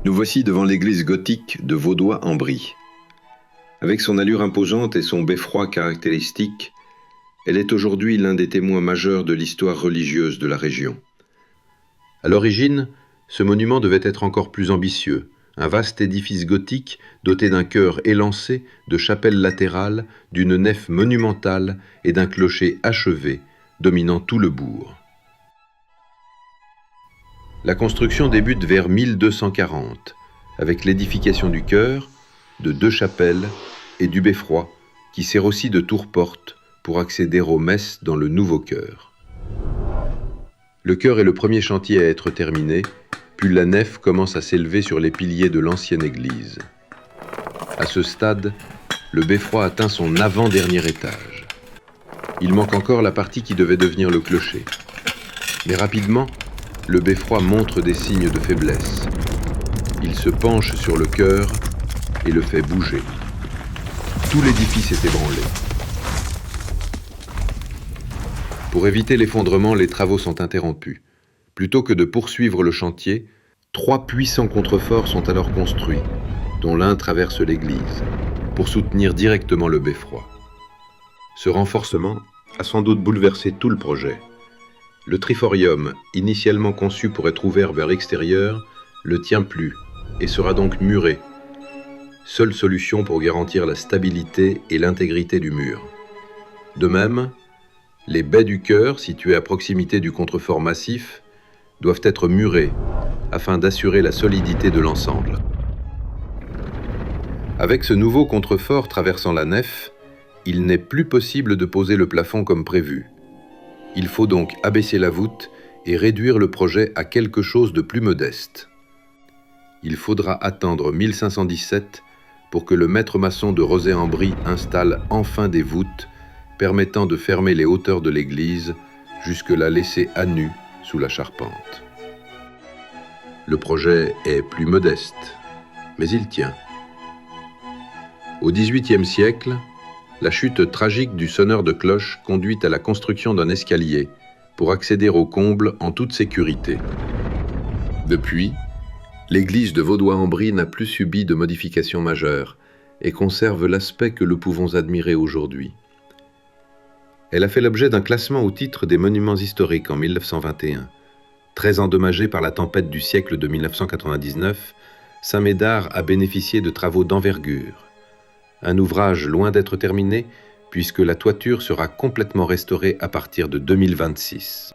Nous voici devant l'église gothique de Vaudois-en-Brie. Avec son allure imposante et son beffroi caractéristique, elle est aujourd'hui l'un des témoins majeurs de l'histoire religieuse de la région. À l'origine, ce monument devait être encore plus ambitieux, un vaste édifice gothique doté d'un chœur élancé, de chapelles latérales, d'une nef monumentale et d'un clocher achevé, dominant tout le bourg. La construction débute vers 1240, avec l'édification du chœur, de 2 chapelles et du beffroi, qui sert aussi de tour-porte pour accéder aux messes dans le nouveau chœur. Le chœur est le premier chantier à être terminé, puis la nef commence à s'élever sur les piliers de l'ancienne église. À ce stade, le beffroi atteint son avant-dernier étage. Il manque encore la partie qui devait devenir le clocher. Mais rapidement, le beffroi montre des signes de faiblesse. Il se penche sur le chœur et le fait bouger. Tout l'édifice est ébranlé. Pour éviter l'effondrement, les travaux sont interrompus. Plutôt que de poursuivre le chantier, 3 puissants contreforts sont alors construits, dont l'un traverse l'église, pour soutenir directement le beffroi. Ce renforcement a sans doute bouleversé tout le projet. Le triforium, initialement conçu pour être ouvert vers l'extérieur, ne tient plus et sera donc muré. Seule solution pour garantir la stabilité et l'intégrité du mur. De même, les baies du chœur, situées à proximité du contrefort massif, doivent être murées afin d'assurer la solidité de l'ensemble. Avec ce nouveau contrefort traversant la nef, il n'est plus possible de poser le plafond comme prévu. Il faut donc abaisser la voûte et réduire le projet à quelque chose de plus modeste. Il faudra attendre 1517 pour que le maître maçon de Rozay-en-Brie installe enfin des voûtes permettant de fermer les hauteurs de l'église, jusque-là laissées à nu sous la charpente. Le projet est plus modeste, mais il tient. Au XVIIIe siècle, la chute tragique du sonneur de cloche conduit à la construction d'un escalier pour accéder au comble en toute sécurité. Depuis, l'église de Vaudois-en-Brie n'a plus subi de modifications majeures et conserve l'aspect que nous pouvons admirer aujourd'hui. Elle a fait l'objet d'un classement au titre des monuments historiques en 1921. Très endommagée par la tempête du siècle de 1999, Saint-Médard a bénéficié de travaux d'envergure. Un ouvrage loin d'être terminé, puisque la toiture sera complètement restaurée à partir de 2026.